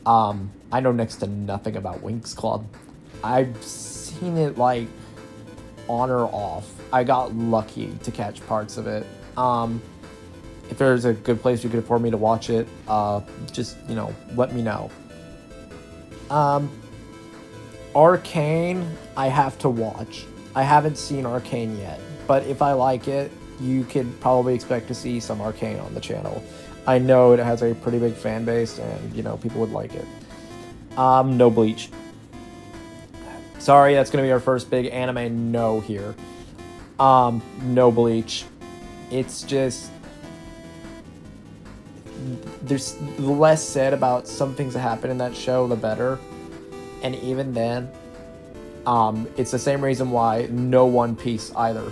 I know next to nothing about Winx Club. I've seen it like on or off. I got lucky to catch parts of it. If there's a good place you could afford me to watch it, just, let me know. Arcane, I have to watch. I haven't seen Arcane yet, but if I like it, you could probably expect to see some Arcane on the channel. I know it has a pretty big fan base, and, people would like it. No Bleach. Sorry, that's going to be our first big anime no here. No Bleach. It's just... There's the less said about some things that happen in that show, the better. And even then, it's the same reason why no One Piece either.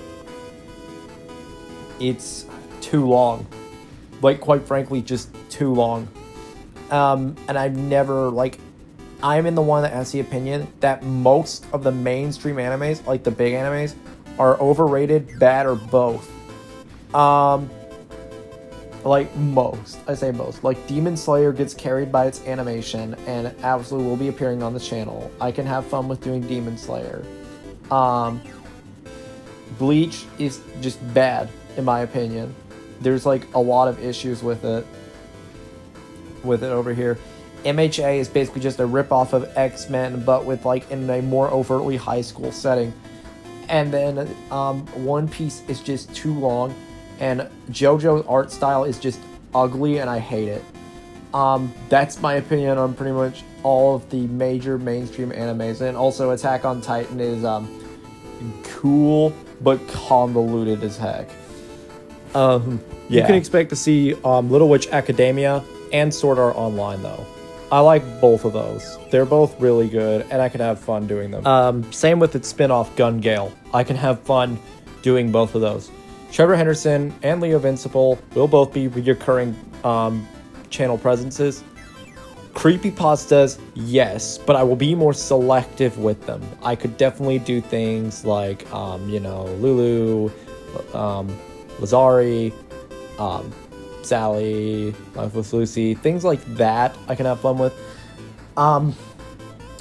It's too long. Like, quite frankly, just too long. And I've never, I'm in the one that has the opinion that most of the mainstream animes, like the big animes, are overrated, bad, or both. Most. I say most. Like, Demon Slayer gets carried by its animation and absolutely will be appearing on the channel. I can have fun with doing Demon Slayer. Bleach is just bad, in my opinion. There's, a lot of issues with it over here. MHA is basically just a ripoff of X-Men, but with, in a more overtly high school setting. And then, One Piece is just too long. And JoJo's art style is just ugly, and I hate it. That's my opinion on pretty much all of the major mainstream animes. And also, Attack on Titan is cool, but convoluted as heck. You can expect to see Little Witch Academia and Sword Art Online, though. I like both of those. They're both really good, and I can have fun doing them. Same with its spin-off, Gun Gale. I can have fun doing both of those. Trevor Henderson and Leo Vinciple will both be recurring channel presences. Creepypastas, yes, but I will be more selective with them. I could definitely do things like, Lulu, Lazari, Sally, Lifeless Lucy, things like that I can have fun with.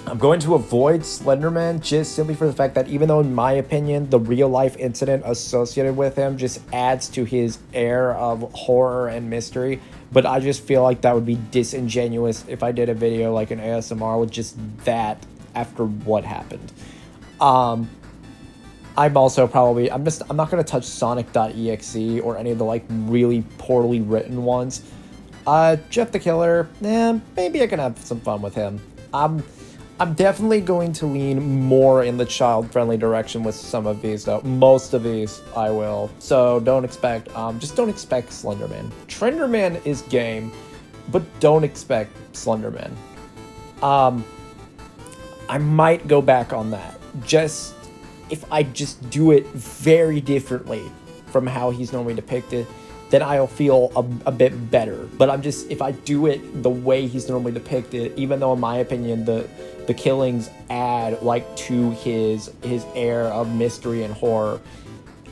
I'm going to avoid Slenderman just simply for the fact that even though, in my opinion, the real-life incident associated with him just adds to his air of horror and mystery, but I just feel like that would be disingenuous if I did a video like an ASMR with just that after what happened. I'm also probably... I'm not going to touch Sonic.exe or any of the, really poorly written ones. Jeff the Killer, maybe I can have some fun with him. I'm definitely going to lean more in the child-friendly direction with some of these, though. Most of these, I will. So don't expect, just don't expect Slenderman. Trenderman is game, but don't expect Slenderman. I might go back on that. Just, if I just do it very differently from how he's normally depicted, then I'll feel a bit better. But if I do it the way he's normally depicted, even though in my opinion the killings add to his air of mystery and horror,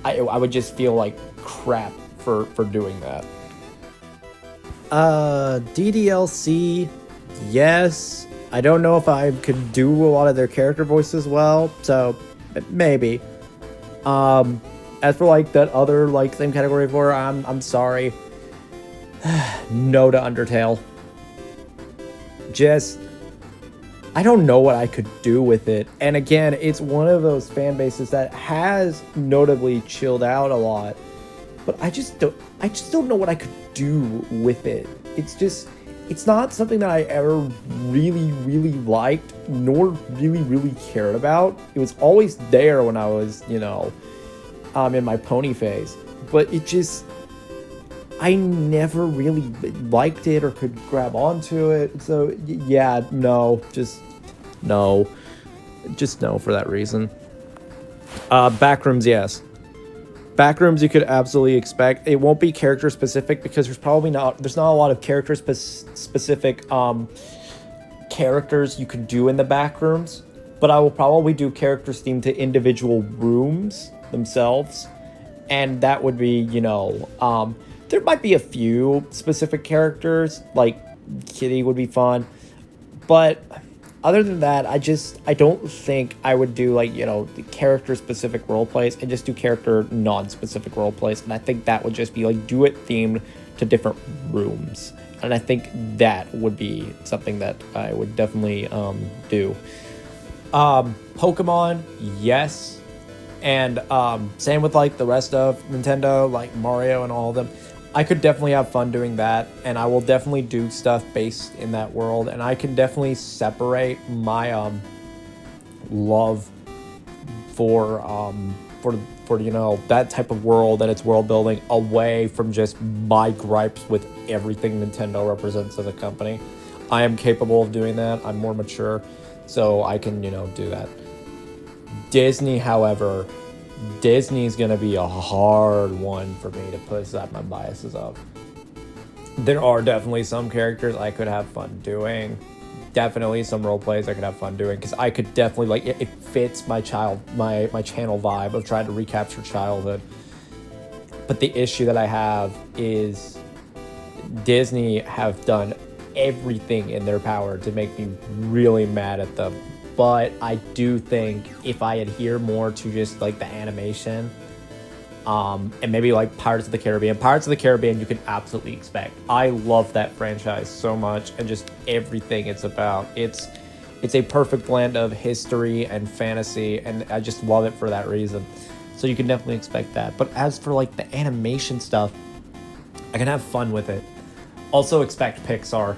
I would just feel like crap for doing that. DDLC, yes. I don't know if I could do a lot of their character voices well, so maybe. As for that other same category of horror, I'm sorry. No to Undertale. Just, I don't know what I could do with it. And again, it's one of those fan bases that has notably chilled out a lot, but I just don't know what I could do with it. It's not something that I ever really, really liked, nor really, really cared about. It was always there when I was, in my pony phase, but I never really liked it or could grab onto it. So yeah, no for that reason. Backrooms, yes. Backrooms you could absolutely expect. It won't be character specific because there's not a lot of character specific characters you could do in the backrooms, but I will probably do characters themed to individual rooms themselves, and that would be, there might be a few specific characters, like Kitty would be fun, But other than that, I don't think I would do like, the character specific role plays and just do character non-specific role plays. And I think that would just be like, do it themed to different rooms. And I think that would be something that I would definitely do. Pokemon, yes. And same with like the rest of Nintendo, like Mario and all of them. I could definitely have fun doing that, and I will definitely do stuff based in that world, and I can definitely separate my love for that type of world and its world building away from just my gripes with everything Nintendo represents as a company. I am capable of doing that. I'm more mature, so I can do that. Disney, however, Disney's gonna be a hard one for me to put aside my biases of. There are definitely some characters I could have fun doing. Definitely some role plays I could have fun doing, because I could definitely like it fits my channel vibe of trying to recapture childhood. But the issue that I have is Disney have done everything in their power to make me really mad at them. But I do think if I adhere more to just like the animation, and maybe like Pirates of the Caribbean, you can absolutely expect. I love that franchise so much, and just everything it's about. It's a perfect blend of history and fantasy, and I just love it for that reason. So you can definitely expect that. But as for like the animation stuff, I can have fun with it. Also expect Pixar.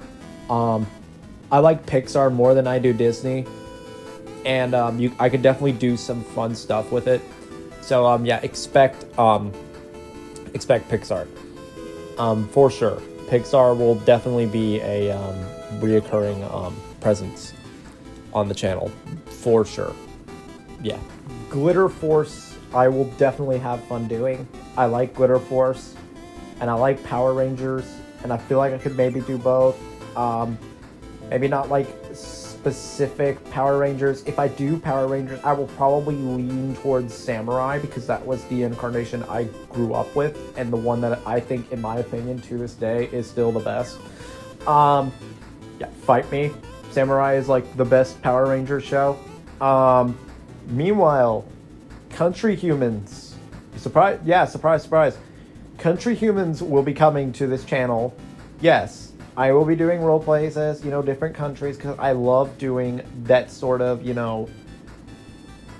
I like Pixar more than I do Disney, and I could definitely do some fun stuff with it. So yeah, expect Pixar. For sure. Pixar will definitely be a reoccurring presence on the channel, for sure. Yeah. Glitter Force, I will definitely have fun doing. I like Glitter Force, and I like Power Rangers, and I feel like I could maybe do both. Maybe not like specific Power Rangers. If I do Power Rangers, I will probably lean towards Samurai, because that was the incarnation I grew up with, and the one that I think, in my opinion, to this day is still the best. Yeah, fight me. Samurai is like the best Power Rangers show. Meanwhile, Country Humans. Surprise! Yeah, surprise. Country Humans will be coming to this channel. Yes, I will be doing role plays as, different countries, because I love doing that sort of,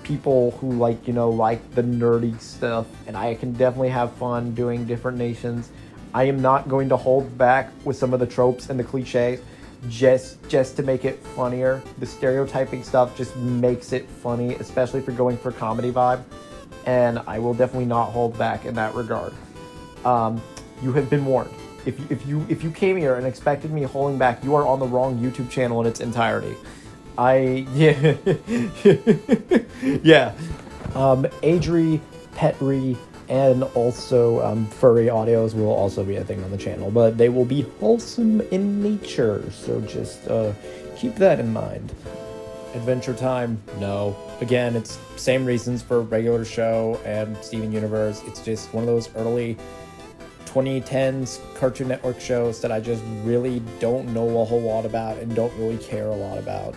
people who like the nerdy stuff, and I can definitely have fun doing different nations. I am not going to hold back with some of the tropes and the cliches just to make it funnier. The stereotyping stuff just makes it funny, especially if you're going for comedy vibe, and I will definitely not hold back in that regard. You have been warned. If you came here and expected me holding back, you are on the wrong YouTube channel in its entirety. Yeah. Adri, Petri, and also furry audios will also be a thing on the channel, but they will be wholesome in nature, so just keep that in mind. Adventure Time, no. Again, it's same reasons for regular show and Steven Universe. It's just one of those early 2010s Cartoon Network shows that I just really don't know a whole lot about and don't really care a lot about.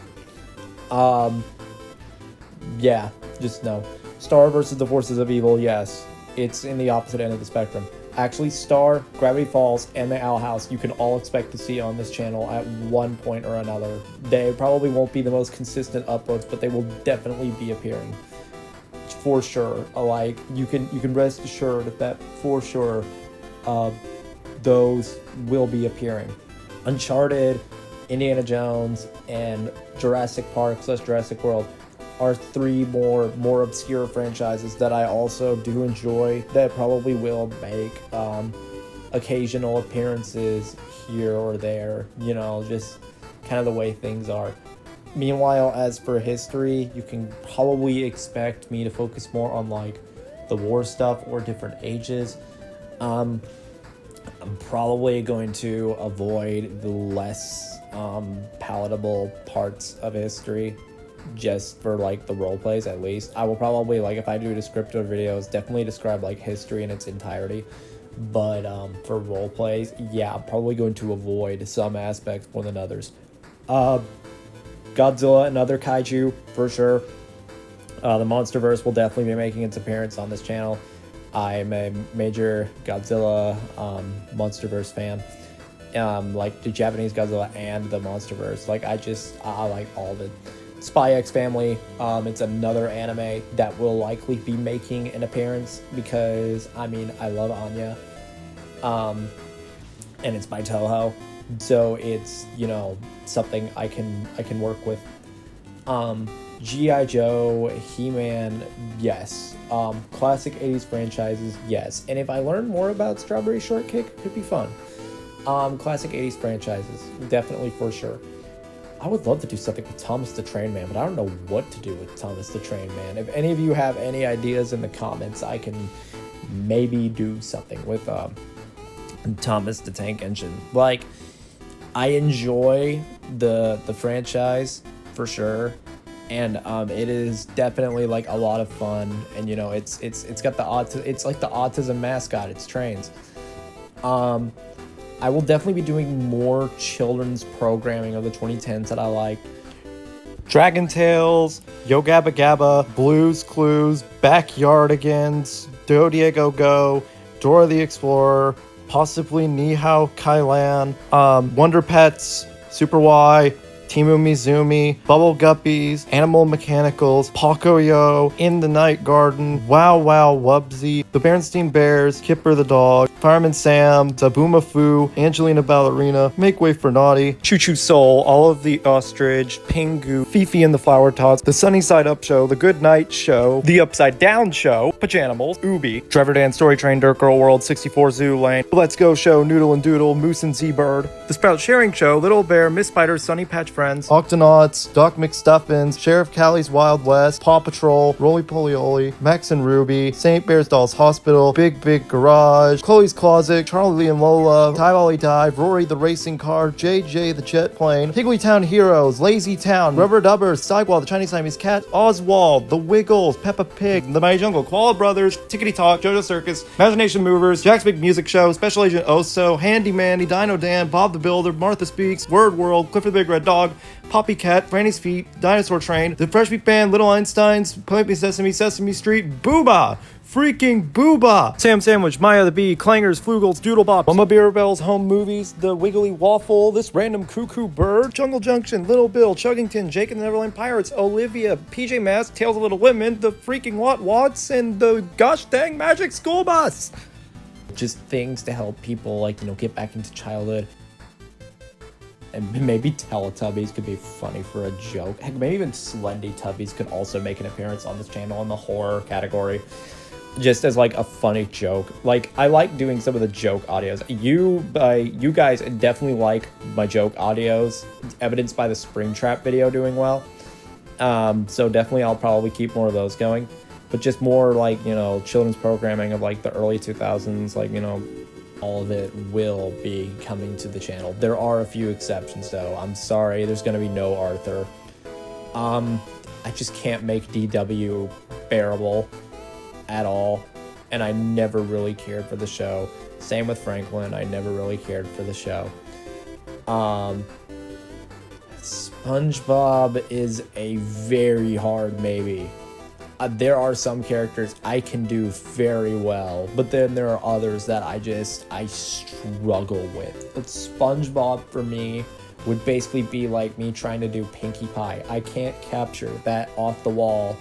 Yeah, just no. Star versus the Forces of Evil, yes. It's in the opposite end of the spectrum. Actually, Star, Gravity Falls, and the Owl House you can all expect to see on this channel at one point or another. They probably won't be the most consistent uploads, but they will definitely be appearing. For sure. Like, you can rest assured that for sure those will be appearing. Uncharted, Indiana Jones, and Jurassic Park / Jurassic World are three more obscure franchises that I also do enjoy, that probably will make occasional appearances here or there, just kind of the way things are. Meanwhile, as for history, you can probably expect me to focus more on like the war stuff or different ages. I'm probably going to avoid the less palatable parts of history, just for like the role plays at least. I will probably, like, if I do descriptive videos, definitely describe like history in its entirety. But for role plays, yeah, I'm probably going to avoid some aspects more than others. Godzilla and other kaiju for sure. The MonsterVerse will definitely be making its appearance on this channel. I'm a major Godzilla MonsterVerse fan. Like the Japanese Godzilla and the MonsterVerse. Like I like all the Spy X Family. It's another anime that will likely be making an appearance because I mean I love Anya. And it's by Toho. So it's, you know, something I can work with. G.I. Joe, He-Man, yes. Classic 80s franchises, yes. And if I learn more about Strawberry Shortcake, it could be fun. Classic 80s franchises, definitely for sure. I would love to do something with Thomas the Train Man, but I don't know what to do with Thomas the Train Man. If any of you have any ideas in the comments, I can maybe do something with Thomas the Tank Engine. Like, I enjoy the franchise for sure. And it is definitely like a lot of fun, and you know it's got it's like the autism mascot. It's trains. I will definitely be doing more children's programming of the 2010s that I like. Dragon Tales, Yo Gabba Gabba, Blue's Clues, Backyardigans, Do Diego Go, Dora the Explorer, possibly Nihao Kailan, Wonder Pets, Super Y, Timu Mizumi, Bubble Guppies, Animal Mechanicals, Pocoyo, In the Night Garden, Wow Wow Wubsy, The Berenstain Bears, Kipper the Dog, Fireman Sam, Zabuma Fu, Angelina Ballerina, Make Way for Naughty, Choo Choo Soul, All of the Ostrich, Pingu, Fifi and the Flower Tots, The Sunny Side Up Show, The Good Night Show, The Upside Down Show, Pajanimals, Ubi, Driver Dan Story Train, Dirt Girl World, 64 Zoo Lane, Let's Go Show, Noodle and Doodle, Moose and Z-Bird, The Sprout Sharing Show, Little Bear, Miss Spider, Sunny Patch Friends, Octonauts, Doc McStuffins, Sheriff Callie's Wild West, Paw Patrol, Roly Poly Oly, Max and Ruby, St. Bear's Dolls Hospital, Big Big Garage, Chloe's Closet, Charlie and Lola, Ty Ollie Dive, Rory the Racing Car, JJ the Jet Plane, Higglytown Heroes, Lazy Town, Rubber Dubbers, Sidewall, The Chinese Siamese Cat, Oswald, The Wiggles, Peppa Pig, The Mighty Jungle, Koala Brothers, Tickety Talk, JoJo Circus, Imagination Movers, Jack's Big Music Show, Special Agent Oso, Handy Manny, Dino Dan, Bob the Builder, Martha Speaks, Word World, Clifford the Big Red Dog, Poppy Cat, Franny's Feet, Dinosaur Train, The Fresh Meat Band, Little Einsteins, Plant Me Sesame, Sesame Street, Booba! Freaking Booba! Sam Sandwich, Maya the Bee, Clangers, Flugels, Doodlebop, Mama Beer Bells, Home Movies, The Wiggly Waffle, This Random Cuckoo Bird, Jungle Junction, Little Bill, Chuggington, Jake and the Neverland Pirates, Olivia, PJ Masks, Tales of Little Women, The Freaking Lot Watts, and The Gosh Dang Magic School Bus! Just things to help people, like, you know, get back into childhood. And maybe Teletubbies could be funny for a joke. Heck, maybe even Slendy Tubbies could also make an appearance on this channel in the horror category. Just as like a funny joke. Like, I like doing some of the joke audios. You guys definitely like my joke audios, evidenced by the Springtrap video doing well. So definitely I'll probably keep more of those going. But just more like, you know, children's programming of like the early 2000s, like, you know, all of it will be coming to the channel. There are a few exceptions though. I'm sorry, there's gonna be no Arthur. I just can't make DW bearable at all, and I never really cared for the show. Same with Franklin, I never really cared for the show. SpongeBob is a very hard maybe. There are some characters I can do very well, but then there are others that I struggle with. But SpongeBob for me would basically be like me trying to do Pinkie Pie. I can't capture that off the wall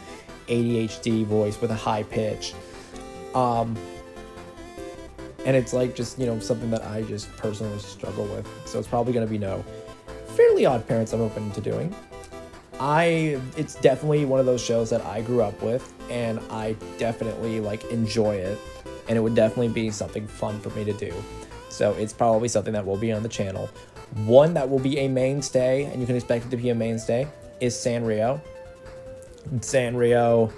ADHD voice with a high pitch. And it's like just, you know, something that I just personally struggle with. So it's probably going to be no. Fairly Odd Parents I'm open to doing. It's definitely one of those shows that I grew up with, and I definitely like enjoy it, and it would definitely be something fun for me to do. So it's probably something that will be on the channel. One that will be a mainstay, and you can expect it to be a mainstay, is Sanrio. Sanrio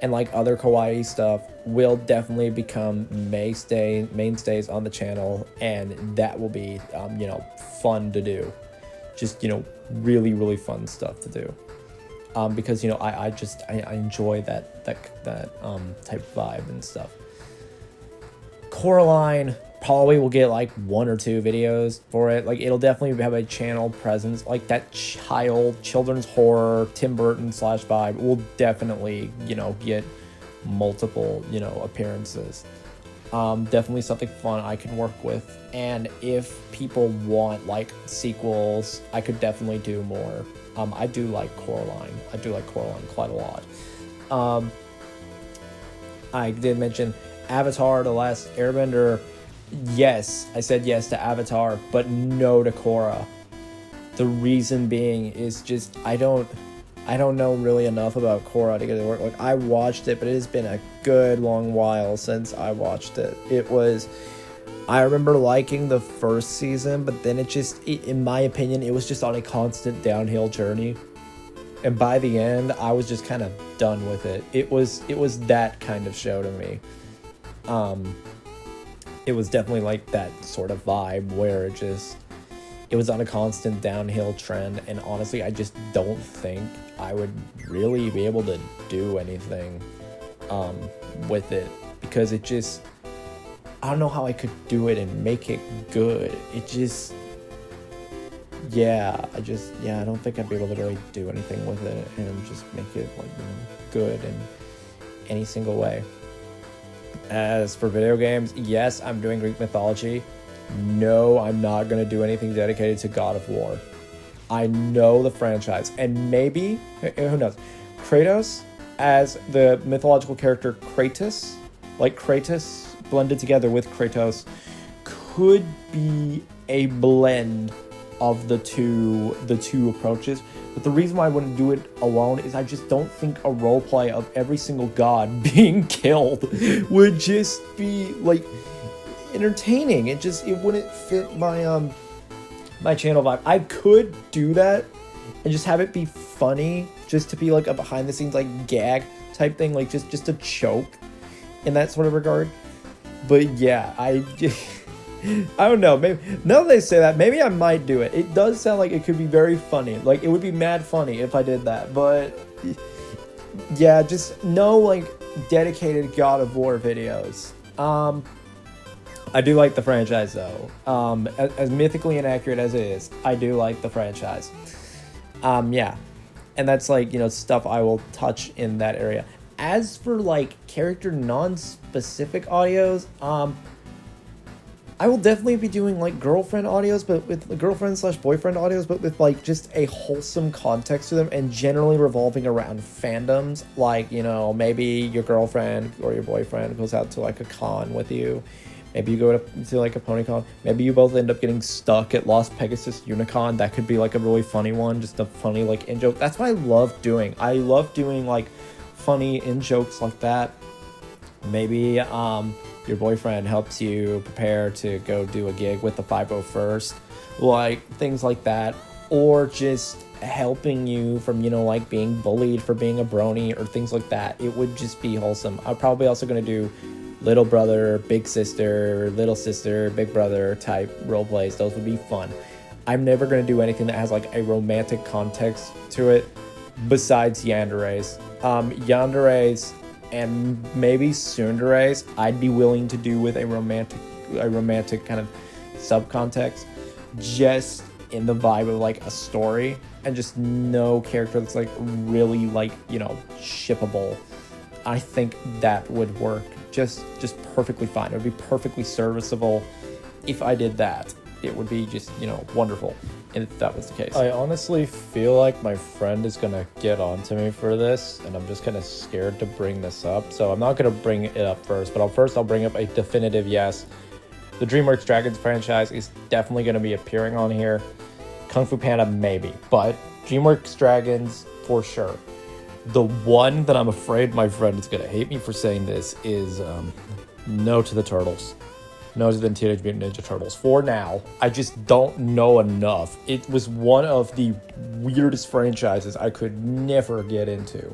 and like other kawaii stuff will definitely become mainstays on the channel, and that will be you know, fun to do. Just, you know, really, really fun stuff to do. Because, you know, I enjoy that type of vibe and stuff. Coraline, probably will get like 1 or 2 videos for it. Like it'll definitely have a channel presence. Like that children's horror Tim Burton / vibe will definitely, you know, get multiple, you know, appearances. Definitely something fun I can work with. And if people want like sequels, I could definitely do more. I do like Coraline. I do like Coraline quite a lot. I did mention Avatar: The Last Airbender. Yes, I said yes to Avatar, but no to Korra. The reason being is just I don't know really enough about Korra to get it to work. Like I watched it, but it has been a good long while since I watched it. I remember liking the first season, but then in my opinion, it was just on a constant downhill journey. And by the end, I was just kind of done with it. It was that kind of show to me. It was definitely like that sort of vibe where it was on a constant downhill trend, and honestly, I just don't think I would really be able to do anything with it, because I don't know how I could do it and make it good. I don't think I'd be able to really do anything with it and just make it like, you know, good in any single way. As for video games, yes, I'm doing Greek mythology. No, I'm not going to do anything dedicated to God of War. I know the franchise, and maybe, who knows, Kratos as the mythological character Kratos, like Kratos blended together with Kratos, could be a blend of the two approaches. But the reason why I wouldn't do it alone is I just don't think a roleplay of every single god being killed would just be like entertaining. It wouldn't fit my my channel vibe. I could do that and just have it be funny, just to be like a behind the scenes like gag type thing, like just a joke in that sort of regard. But yeah, I don't know. Maybe now that they say that, maybe I might do it. It does sound like it could be very funny. Like it would be mad funny if I did that. But yeah, just no like dedicated God of War videos. I do like the franchise though. As mythically inaccurate as it is, I do like the franchise. Yeah, and that's like, you know, stuff I will touch in that area. As for like character non-specific audios, I will definitely be doing like girlfriend audios, but with girlfriend / boyfriend audios, but with like just a wholesome context to them, and generally revolving around fandoms. Like, you know, maybe your girlfriend or your boyfriend goes out to like a con with you. Maybe you go to like a PonyCon. Maybe you both end up getting stuck at Las Pegasus Unicon. That could be like a really funny one, just a funny like in-joke. That's what I love doing. I love doing like funny in-jokes like that. Maybe your boyfriend helps you prepare to go do a gig with the 501st, like things like that, or just helping you from, you know, like being bullied for being a brony or things like that. It would just be wholesome. I'm probably also going to do little brother, big sister, little sister, big brother type role plays. Those would be fun. I'm never going to do anything that has like a romantic context to it besides yandere's. Yandere's and maybe tsundere's I'd be willing to do with a romantic kind of subcontext, just in the vibe of like a story, and just no character that's like really like, you know, shippable. I think that would work just perfectly fine. It would be perfectly serviceable if I did that. It would be just, you know, wonderful if that was the case. I honestly feel like my friend is gonna get onto me for this, and I'm just kind of scared to bring this up. So I'm not gonna bring it up first, but I'll bring up a definitive yes. The DreamWorks Dragons franchise is definitely gonna be appearing on here. Kung Fu Panda maybe, but DreamWorks Dragons for sure. The one that I'm afraid my friend is gonna hate me for saying this is no to the Turtles. No to the Teenage Mutant Ninja Turtles. For now, I just don't know enough. It was one of the weirdest franchises I could never get into.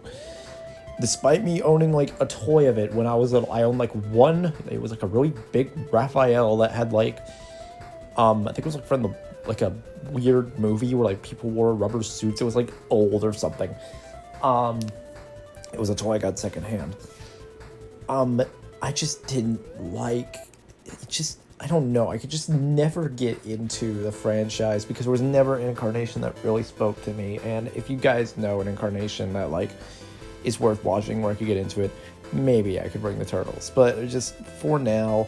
Despite me owning like a toy of it when I was little, I owned like one. It was like a really big Raphael that had like, I think it was like from the like a weird movie where like people wore rubber suits. It was like old or something. It was a toy I got secondhand. I just didn't like. I don't know. I could just never get into the franchise because there was never an incarnation that really spoke to me. And if you guys know an incarnation that like is worth watching where I could get into it, maybe I could bring the Turtles. But just for now,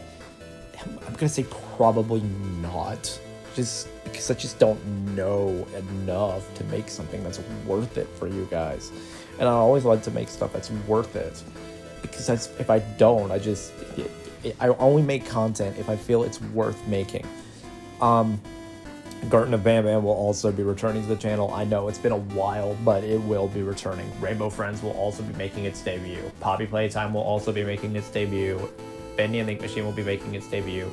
I'm gonna say probably not. Just because I just don't know enough to make something that's worth it for you guys. And I always like to make stuff that's worth it. Because if I don't, I only make content if I feel it's worth making. Garten of Bam Bam will also be returning to the channel. I know it's been a while, but it will be returning. Rainbow Friends will also be making its debut. Poppy Playtime will also be making its debut. Bendy and the Ink Machine will be making its debut.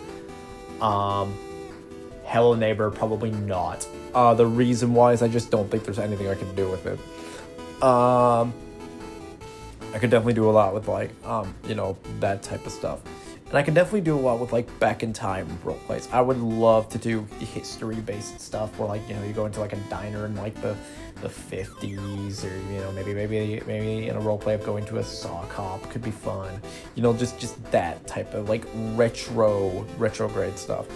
Hello Neighbor, probably not. The reason why is I just don't think there's anything I can do with it. I could definitely do a lot with like, that type of stuff. And I can definitely do a lot with like back in time role plays. I would love to do history based stuff where like, you go into like a diner in like the 50s, or maybe in a role play of going to a sock hop could be fun. Just that type of like retrograde stuff.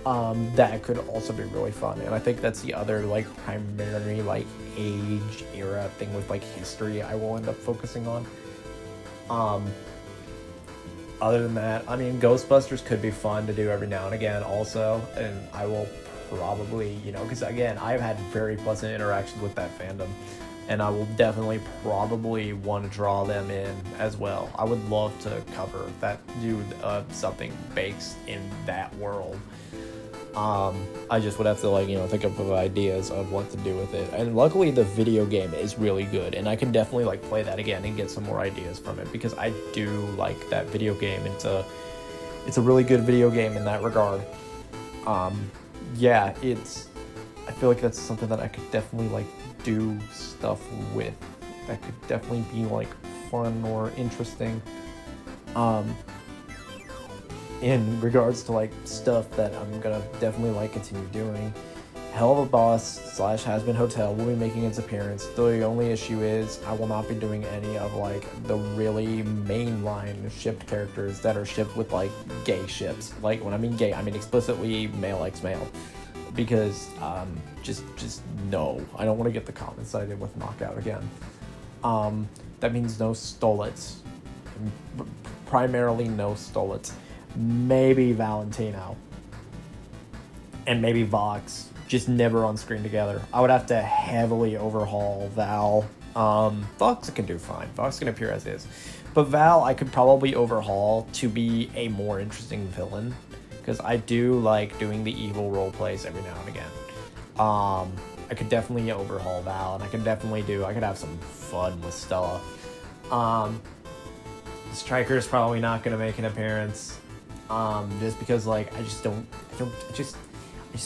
That could also be really fun. And I think that's the other like primary like age era thing with like history I will end up focusing on. Other than that, I mean, Ghostbusters could be fun to do every now and again also, and I will probably, because again, I've had very pleasant interactions with that fandom, and I will definitely probably want to draw them in as well. I would love to cover that, do something based in that world. I just would have to think of ideas of what to do with it. And luckily the video game is really good, and I can definitely play that again and get some more ideas from it, because I do like that video game. It's a really good video game in that regard. I feel like that's something that I could definitely do stuff with. That could definitely be fun or interesting. In regards to stuff that I'm gonna definitely continue doing, Hell of a Boss / Has Been Hotel will be making its appearance. The only issue is I will not be doing any of the really mainline shipped characters that are shipped with gay ships. When I mean gay, I mean explicitly male x male, because just no, I don't want to get the comments that I did with Knockout again. That means no Stolitz, primarily no Stolitz. Maybe Valentino and maybe Vox, just never on screen together. I would have to heavily overhaul Val. Vox can do fine. Vox can appear as is, but Val I could probably overhaul to be a more interesting villain, because I do like doing the evil role plays every now and again. I could definitely overhaul Val, and I could have some fun with Stella. Striker's probably not going to make an appearance. Just because I just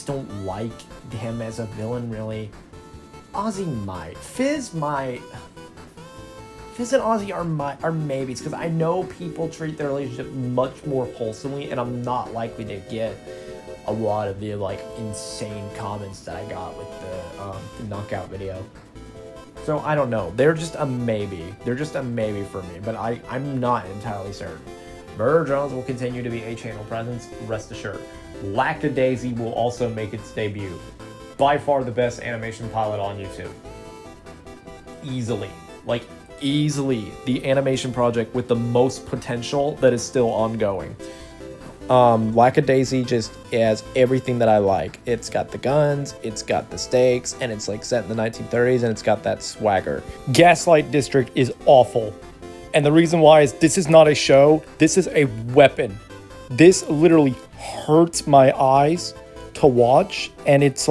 don't like him as a villain really. Ozzy might. Fizz might. Fizz and Ozzy are maybes, because I know people treat their relationship much more wholesomely, and I'm not likely to get a lot of the insane comments that I got with the Knockout video. So I don't know. They're just a maybe. They're just a maybe for me, but I'm not entirely certain. Murder Drones will continue to be a channel presence, rest assured. Lackadaisy will also make its debut. By far the best animation pilot on YouTube. Easily. Easily the animation project with the most potential that is still ongoing. Lackadaisy just has everything that I like. It's got the guns, it's got the stakes, and it's set in the 1930s, and it's got that swagger. Gaslight District is awful. And the reason why is this is not a show, this is a weapon. This literally hurts my eyes to watch, and it's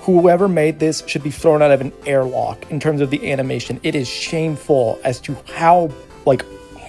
whoever made this should be thrown out of an airlock in terms of the animation. It is shameful as to how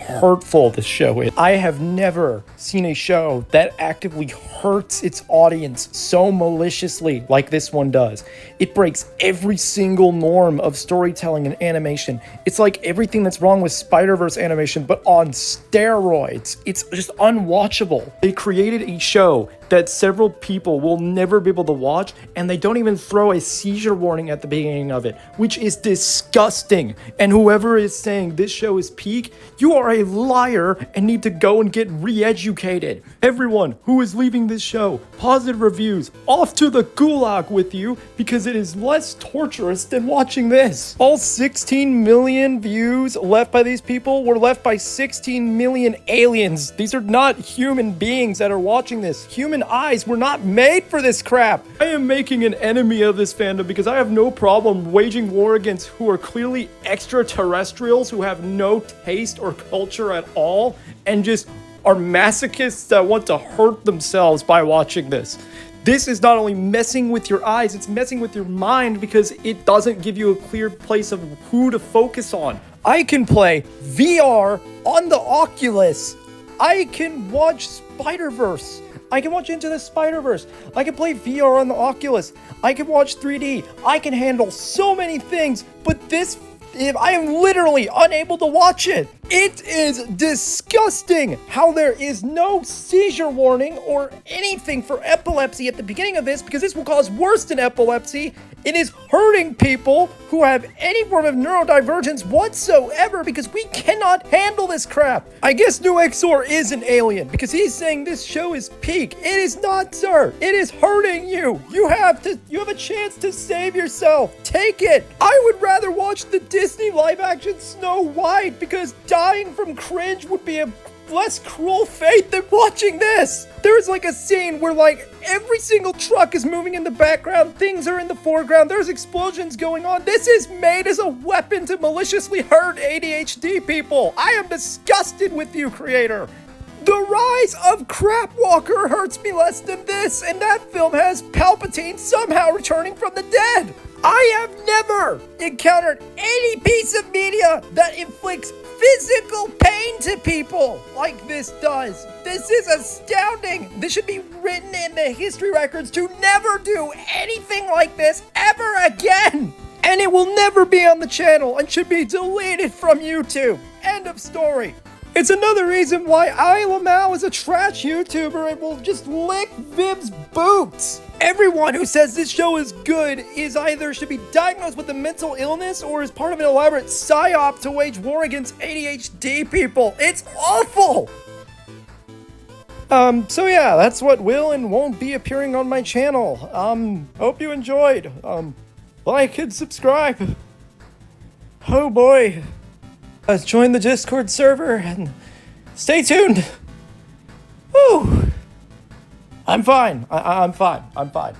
hurtful this show is. I have never seen a show that actively hurts its audience so maliciously like this one does. It breaks every single norm of storytelling and animation. It's like everything that's wrong with Spider-Verse animation, but on steroids. It's just unwatchable. They created a show that several people will never be able to watch, and they don't even throw a seizure warning at the beginning of it, which is disgusting. And whoever is saying this show is peak, you are a liar and need to go and get re-educated. Everyone who is leaving this show, positive reviews, off to the gulag with you, because it is less torturous than watching this. All 16 million views left by these people were left by 16 million aliens. These are not human beings that are watching this. Human eyes were not made for this crap. I am making an enemy of this fandom because I have no problem waging war against who are clearly extraterrestrials who have no taste or culture at all and just are masochists that want to hurt themselves by watching this. This is not only messing with your eyes, it's messing with your mind because it doesn't give you a clear place of who to focus on. I can play VR on the Oculus. I can watch Spider-Verse. I can watch Into the Spider-Verse. I can play VR on the Oculus. I can watch 3D. I can handle so many things, but I am literally unable to watch it. It is disgusting how there is no seizure warning or anything for epilepsy at the beginning of this, because this will cause worse than epilepsy. It is hurting people who have any form of neurodivergence whatsoever because we cannot handle this crap. I guess New Exor is an alien because he's saying this show is peak. It is not, sir. It is hurting you. You have a chance to save yourself. Take it. I would rather watch the Disney live action Snow White because dying from cringe would be a less cruel fate than watching this. There's like a scene where like every single truck is moving in the background, things are in the foreground, there's explosions going on. This is made as a weapon to maliciously hurt ADHD people. I am disgusted with you, creator. The Rise of Crapwalker hurts me less than this, and that film has Palpatine somehow returning from the dead. I have never encountered any piece of media that inflicts physical pain to people like this does. This is astounding. This should be written in the history records to never do anything like this ever again. And it will never be on the channel and should be deleted from YouTube. End of story. It's another reason why iLamau is a trash YouTuber and will just lick Viv's boots. Everyone who says this show is good is either should be diagnosed with a mental illness or is part of an elaborate psyop to wage war against ADHD people. It's awful! So yeah, that's what will and won't be appearing on my channel. Hope you enjoyed. Like and subscribe. Oh boy. Join the Discord server and stay tuned. Woo! I'm fine. I'm fine. I'm fine.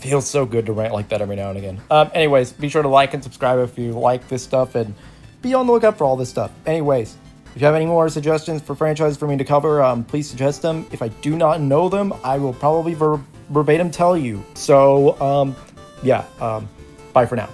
Feels so good to rant like that every now and again. Anyways, be sure to like and subscribe if you like this stuff and be on the lookout for all this stuff. Anyways, if you have any more suggestions for franchises for me to cover, please suggest them. If I do not know them, I will probably verbatim tell you. So, yeah, bye for now.